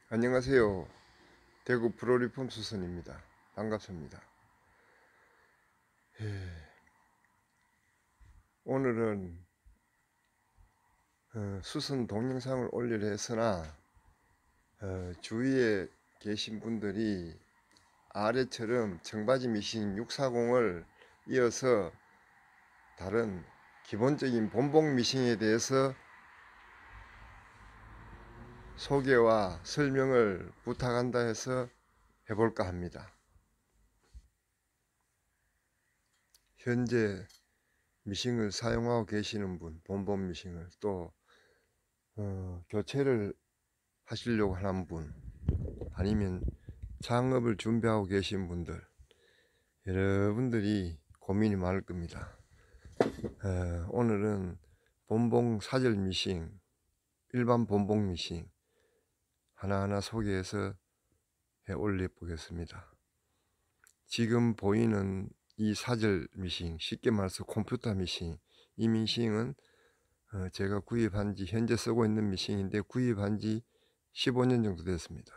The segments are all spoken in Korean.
안녕하세요. 대구 프로리폼 수선입니다. 반갑습니다. 오늘은 수선 동영상을 올리려 했으나 주위에 계신 분들이 아래처럼 청바지 미싱 640을 이어서 다른 기본적인 본봉 미싱에 대해서 소개와 설명을 부탁한다 해서 해볼까 합니다. 현재 미싱을 사용하고 계시는 분, 본봉 미싱을 또 교체를 하시려고 하는 분, 아니면 창업을 준비하고 계신 분들, 여러분들이 고민이 많을 겁니다. 오늘은 본봉 사절 미싱, 일반 본봉 미싱 하나하나 소개해서 올려 보겠습니다. 지금 보이는 이 사절 미싱, 쉽게 말해서 컴퓨터 미싱, 이 미싱은 제가 구입한 지, 현재 쓰고 있는 미싱인데 구입한 지 15년 정도 됐습니다.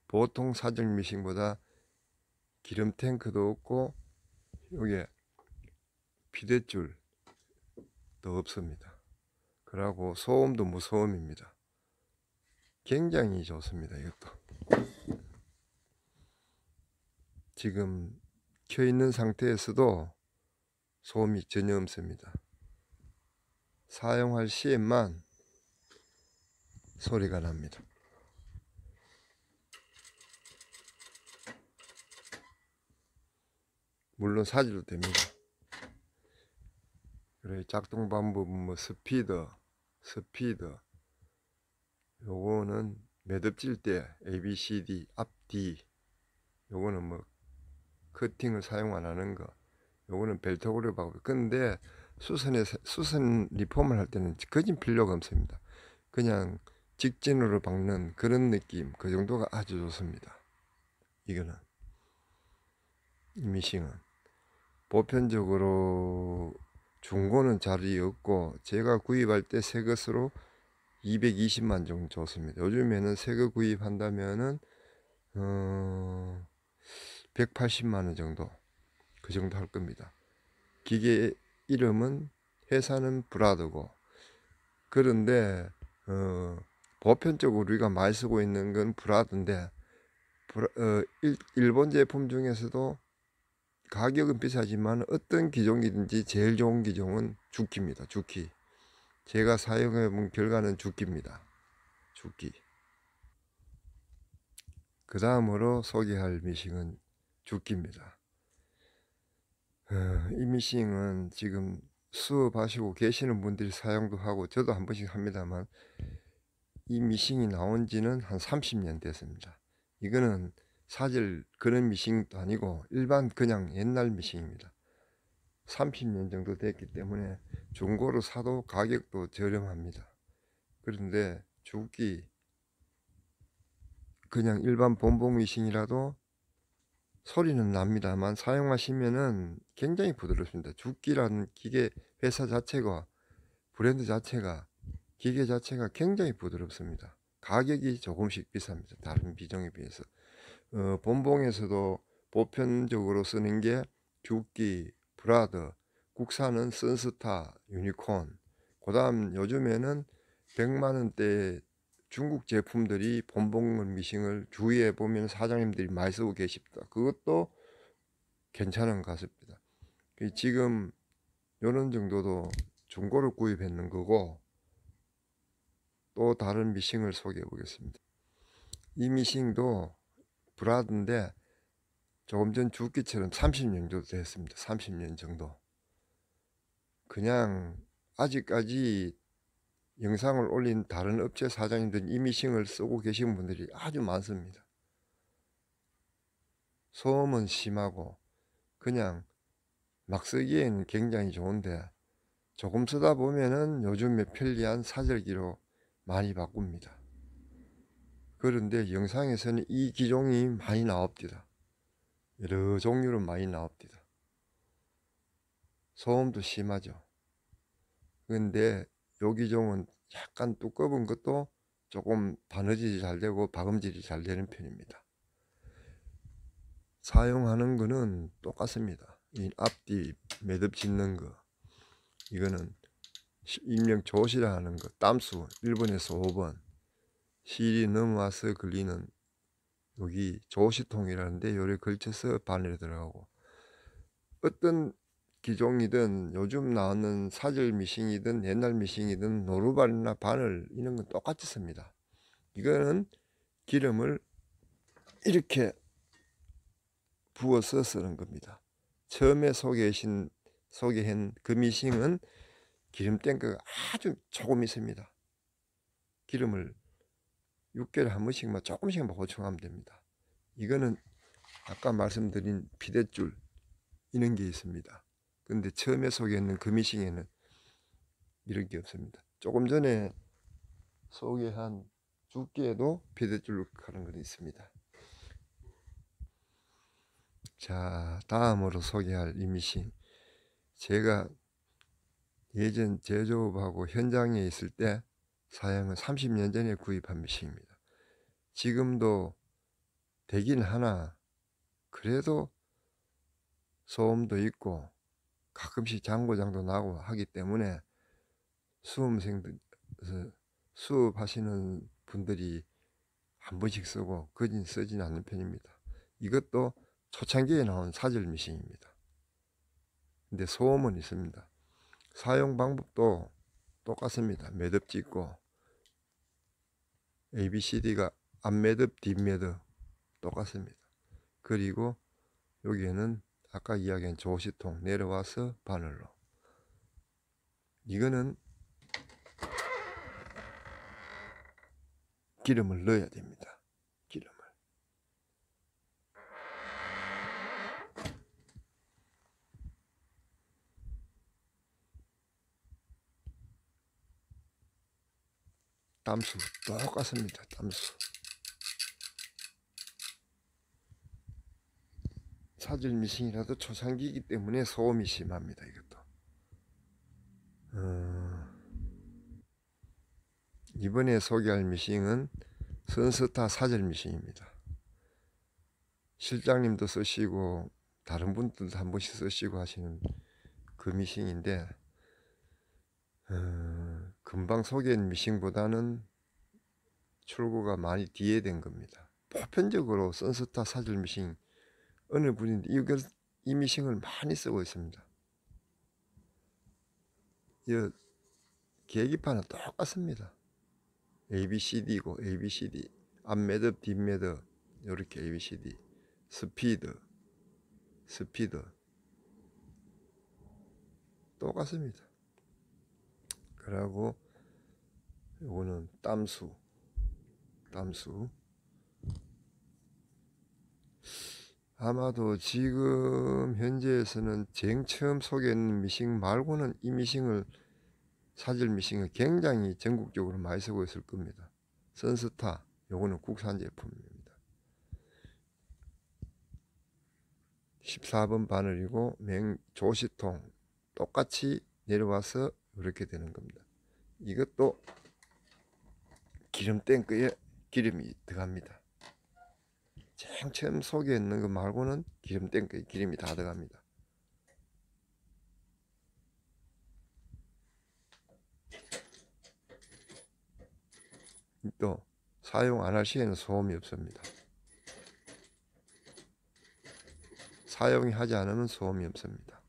보통 사절 미싱보다 기름 탱크도 없고 여기에 비대줄도 없습니다. 그리고 소음도 무소음입니다. 굉장히 좋습니다. 이것도 지금 켜 있는 상태에서도 소음이 전혀 없습니다. 사용할 시에만 소리가 납니다. 물론 사질도 됩니다. 그래 작동 방법은 뭐 스피드 요거는 매듭질 때 ABCD 앞 D, 요거는 뭐 커팅을 사용 안 하는 거, 요거는 벨트고리 방법. 근데 수선 리폼을 할 때는 거진 필요가 없습니다. 그냥 직진으로 박는 그런 느낌, 그 정도가 아주 좋습니다. 이거는 이 미싱은 보편적으로 중고는 자리 없고 제가 구입할 때 새 것으로 220만 정도 줬습니다. 요즘에는 새 거 구입한다면은 180만 원 정도, 그 정도 할 겁니다. 기계 이름은, 회사는 브라더고, 그런데 보편적으로 우리가 많이 쓰고 있는 건 브라더인데 일본 제품 중에서도 가격은 비싸지만 어떤 기종이든지 제일 좋은 기종은 주키입니다. 주키. 제가 사용해 본 결과는 주키입니다. 주키. 그 다음으로 소개할 미싱은 주키입니다. 이 미싱은 지금 수업하시고 계시는 분들이 사용도 하고 저도 한 번씩 합니다만, 이 미싱이 나온 지는 한 30년 됐습니다. 이거는 사실 그런 미싱도 아니고 일반 그냥 옛날 미싱입니다. 30년 정도 됐기 때문에 중고로 사도 가격도 저렴합니다. 그런데 주기 그냥 일반 본봉 미싱이라도 소리는 납니다만 사용하시면은 굉장히 부드럽습니다. 주기라는 기계 회사 자체가, 브랜드 자체가, 기계 자체가 굉장히 부드럽습니다. 가격이 조금씩 비쌉니다. 다른 비종에 비해서. 본봉에서도 보편적으로 쓰는 게 주기, 브라더, 국산은 선스타, 유니콘, 그 다음 요즘에는 100만원대 중국 제품들이 본봉 미싱을 주위에 보면 사장님들이 많이 쓰고 계십니다. 그것도 괜찮은 것 같습니다. 지금 요런 정도도 중고로 구입했는 거고, 또 다른 미싱을 소개해 보겠습니다. 이 미싱도 브라드인데 조금 전 주기처럼 30년 정도 됐습니다. 30년 정도. 그냥 아직까지 영상을 올린 다른 업체 사장님들 이 미싱을 쓰고 계신 분들이 아주 많습니다. 소음은 심하고 그냥 막 쓰기에는 굉장히 좋은데 조금 쓰다 보면은 요즘에 편리한 사절기로 많이 바꿉니다. 그런데 영상에서는 이 기종이 많이 나옵니다. 여러 종류로 많이 나옵니다. 소음도 심하죠. 근데 요 기종은 약간 두꺼운 것도 조금 바느질이 잘 되고 박음질이 잘 되는 편입니다. 사용하는 거는 똑같습니다. 이 앞뒤 매듭 짓는 거, 이거는 일명 조시라 하는 거, 땀수 1번에서 5번 실이 넘어와서 걸리는 여기 조시통이라는데 요래 걸쳐서 바늘에 들어가고, 어떤 기종이든 요즘 나오는 사절 미싱이든 옛날 미싱이든 노루발이나 바늘 이런 건 똑같이 씁니다. 이거는 기름을 이렇게 부어서 쓰는 겁니다. 처음에 소개한 그 미싱은 기름 땡거가 아주 조금 있습니다. 기름을 6개월에 한 번씩만 조금씩만 보충하면 됩니다. 이거는 아까 말씀드린 비대줄 이런 게 있습니다. 근데 처음에 소개했는 그 미싱에는 이런 게 없습니다. 조금 전에 소개한 두께에도 비대줄로 하는 건 있습니다. 자, 다음으로 소개할 이 미싱, 제가 예전 제조업하고 현장에 있을 때 사용은 30년 전에 구입한 미싱입니다. 지금도 되긴 하나 그래도 소음도 있고 가끔씩 장고장도 나고 하기 때문에 수험생들, 수업하시는 분들이 한 번씩 쓰고 거진 쓰진 않는 편입니다. 이것도 초창기에 나온 사절 미싱입니다. 근데 소음은 있습니다. 사용 방법도 똑같습니다. 매듭 짓고 ABCD가 앞매듭 뒷매듭 똑같습니다. 그리고 여기에는 아까 이야기한 조시통 내려와서 바늘로, 이거는 기름을 넣어야 됩니다. 기름을. 땀수 똑같습니다. 땀수. 사절 미싱이라도 초창기이기 때문에 소음이 심합니다. 이것도. 이번에 소개할 미싱은 선스타 사절 미싱입니다. 실장님도 쓰시고 다른 분들도 한 번씩 쓰시고 하시는 그 미싱인데, 금방 소개한 미싱보다는 출고가 많이 뒤에 된 겁니다. 보편적으로 선스타 사절 미싱 어느 분인데 이 미싱을 많이 쓰고 있습니다. 이 계기판은 똑같습니다. ABCD고 ABCD 앞매듭 뒷매듭 이렇게 ABCD 스피드 똑같습니다. 그리고 요거는 땀수 아마도 지금 현재에서는 제일 처음 소개했는 미싱 말고는 이 미싱을 사절 미싱을 굉장히 전국적으로 많이 쓰고 있을 겁니다. 선스타 요거는 국산 제품입니다. 14번 바늘이고 조시통 똑같이 내려와서 이렇게 되는 겁니다. 이것도 기름 탱크에 기름이 들어갑니다. 제일 처음 소개했는 거 말고는 기름 탱크에 기름이 다 들어갑니다. 또 사용 안 할 시에는 소음이 없습니다. 사용이 하지 않으면 소음이 없습니다.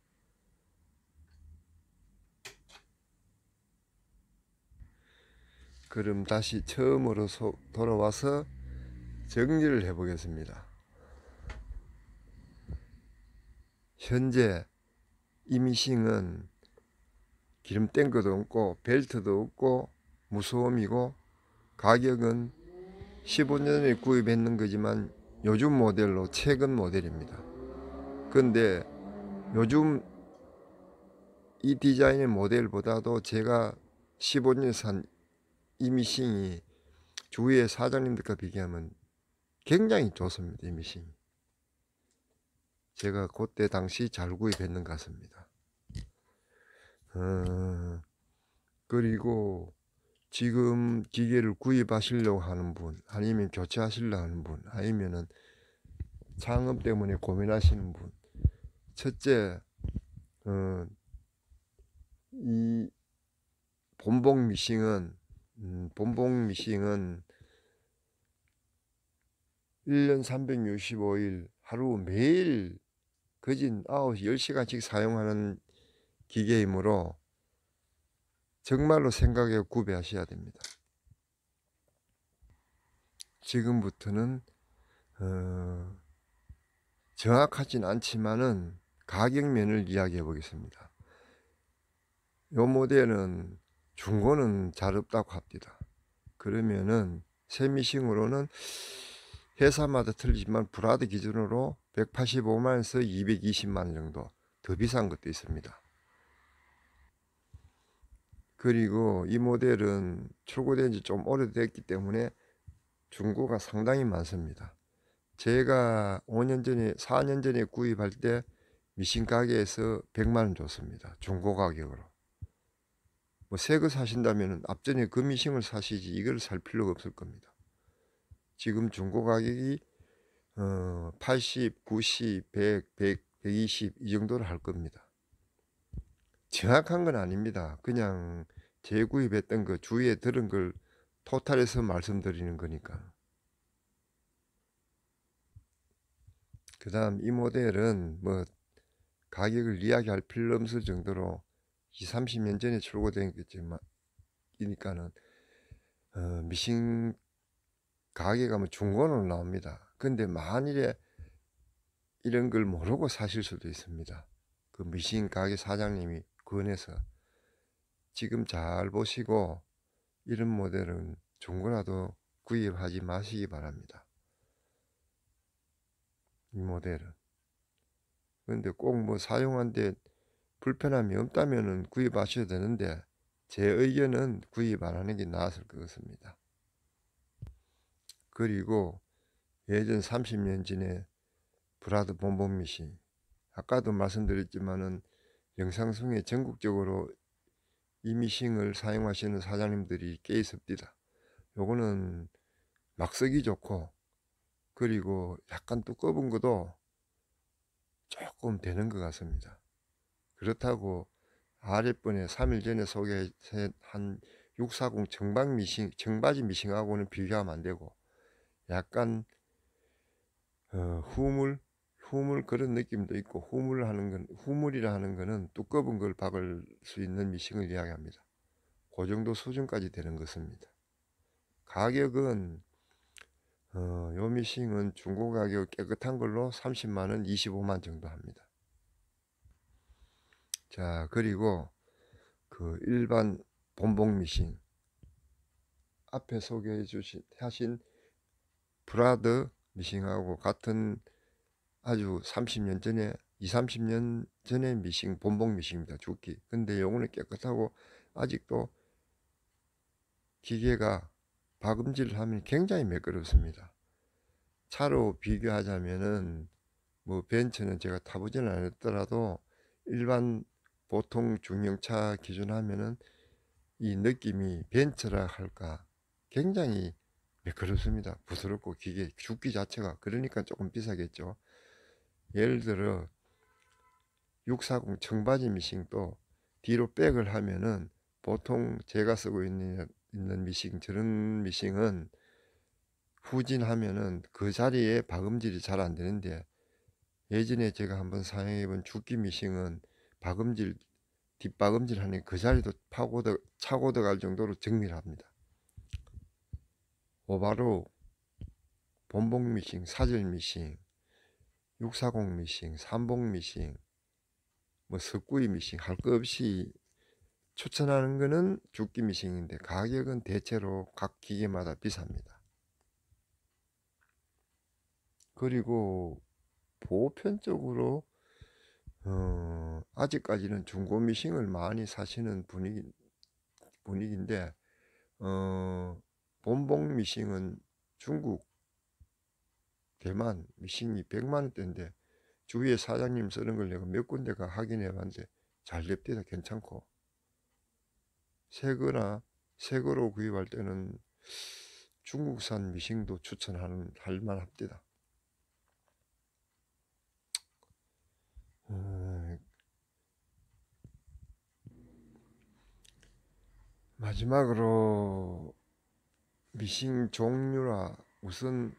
그럼 다시 처음으로 돌아와서 정리를 해 보겠습니다. 현재 이 미싱은 기름 탱크도 없고 벨트도 없고 무소음이고, 가격은 15년 전에 구입했는 거지만 요즘 모델로 최근 모델입니다. 근데 요즘 이 디자인의 모델보다도 제가 15년 산 이 미싱이 주위의 사장님들과 비교하면 굉장히 좋습니다. 이 미싱 제가 그때 당시 잘 구입했는 것 같습니다. 그리고 지금 기계를 구입하시려고 하는 분, 아니면 교체하시려고 하는 분, 아니면은 창업 때문에 고민하시는 분, 첫째, 이 본봉 미싱은 1년 365일 하루 매일 거진 9시 10시간씩 사용하는 기계이므로 정말로 생각해 구매하셔야 됩니다. 지금부터는 정확하진 않지만은 가격면을 이야기해 보겠습니다. 이 모델은 중고는 잘 없다고 합니다. 그러면은 세미싱으로는 회사마다 틀리지만 브라드 기준으로 185만원에서 220만원 정도 더 비싼 것도 있습니다. 그리고 이 모델은 출고된 지 좀 오래됐기 때문에 중고가 상당히 많습니다. 제가 4년 전에 구입할 때 미싱 가게에서 100만원 줬습니다. 중고 가격으로. 뭐 새 거 사신다면 앞전에 그 미싱을 사시지 이걸 살 필요가 없을 겁니다. 지금 중고 가격이 80, 90, 100, 120 이 정도를 할 겁니다. 정확한 건 아닙니다. 그냥 재구입했던 거 주위에 들은 걸 토탈해서 말씀드리는 거니까. 그 다음 이 모델은 뭐 가격을 이야기할 필요 없을 정도로 20, 30년 전에 출고된 거지만 이니까는 미싱 가게 가면 중고로 나옵니다. 근데 만일에 이런 걸 모르고 사실 수도 있습니다. 그 미싱 가게 사장님이 권해서 지금 잘 보시고 이런 모델은 중고라도 구입하지 마시기 바랍니다. 이 모델은. 근데 꼭 뭐 사용하는데 불편함이 없다면 구입하셔도 되는데 제 의견은 구입 안 하는 게 나았을 것 같습니다. 그리고 예전 30년 전에 브라드 본본 미싱, 아까도 말씀드렸지만은 영상 중에 전국적으로 이 미싱을 사용하시는 사장님들이 꽤 있습니다. 요거는 막 쓰기 좋고, 그리고 약간 두꺼운 것도 조금 되는 것 같습니다. 그렇다고 아랫번에 3일 전에 소개한 640 청바지 미싱하고는 비교하면 안 되고, 약간 후물 그런 느낌도 있고, 후물이라 하는 거는 두꺼운 걸 박을 수 있는 미싱을 이야기합니다. 그 정도 수준까지 되는 것입니다. 가격은 요 미싱은 중고 가격 깨끗한 걸로 30만원 25만 정도 합니다. 자, 그리고 그 일반 본봉 미싱 앞에 소개해 하신 브라드 미싱하고 같은 아주 30년 전에 30년 전에 미싱 본봉 미싱입니다. 죽기. 근데 요거는 깨끗하고 아직도 기계가 박음질을 하면 굉장히 매끄럽습니다. 차로 비교하자면은 뭐 벤츠는 제가 타보지는 않았더라도 일반 보통 중형차 기준 하면은 이 느낌이 벤츠라 할까 굉장히 매끄럽습니다. 부드럽고 기계 죽기 자체가 그러니까 조금 비싸겠죠. 예를 들어 640 청바지 미싱도 뒤로 백을 하면은 보통 제가 쓰고 있는 미싱, 저런 미싱은 후진하면은 그 자리에 박음질이 잘 안 되는데, 예전에 제가 한번 사용해본 죽기 미싱은 박음질, 뒷박음질 하는 그 자리도 차고 들어갈 정도로 정밀합니다. 오바로 본봉 미싱, 사절 미싱, 640 미싱, 삼봉 미싱, 뭐 석구이 미싱 할 거 없이 추천하는 거는 죽기 미싱인데 가격은 대체로 각 기계마다 비쌉니다. 그리고 보편적으로 아직까지는 중고 미싱을 많이 사시는 분위기인데 본봉 미싱은 중국, 대만 미싱이 100만원대인데 주위에 사장님 쓰는 걸 내가 몇 군데가 확인해 봤는데 잘 냅니다. 괜찮고 새거나 새 거로 구입할 때는 중국산 미싱도 할 만합니다. 마지막으로 미싱 종류라 우선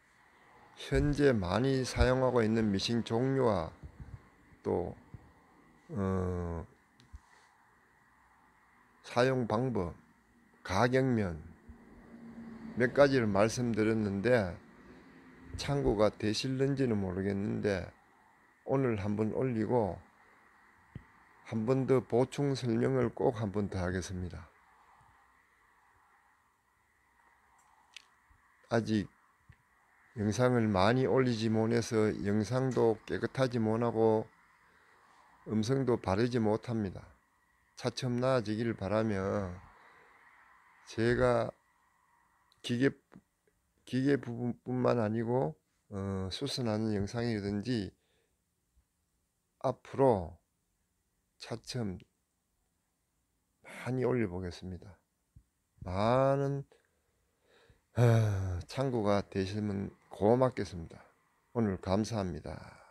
현재 많이 사용하고 있는 미싱 종류와 또 사용 방법, 가격면 몇 가지를 말씀드렸는데 참고가 되실는지는 모르겠는데 오늘 한번 올리고 한 번 더 보충 설명을 꼭 한 번 더 하겠습니다. 아직 영상을 많이 올리지 못해서 영상도 깨끗하지 못하고 음성도 바르지 못합니다. 차츰 나아지기를 바라며 제가 기계 부분뿐만 아니고 수선하는 영상이라든지 앞으로 차츰 많이 올려보겠습니다. 많은 참고가 되시면 고맙겠습니다. 오늘 감사합니다.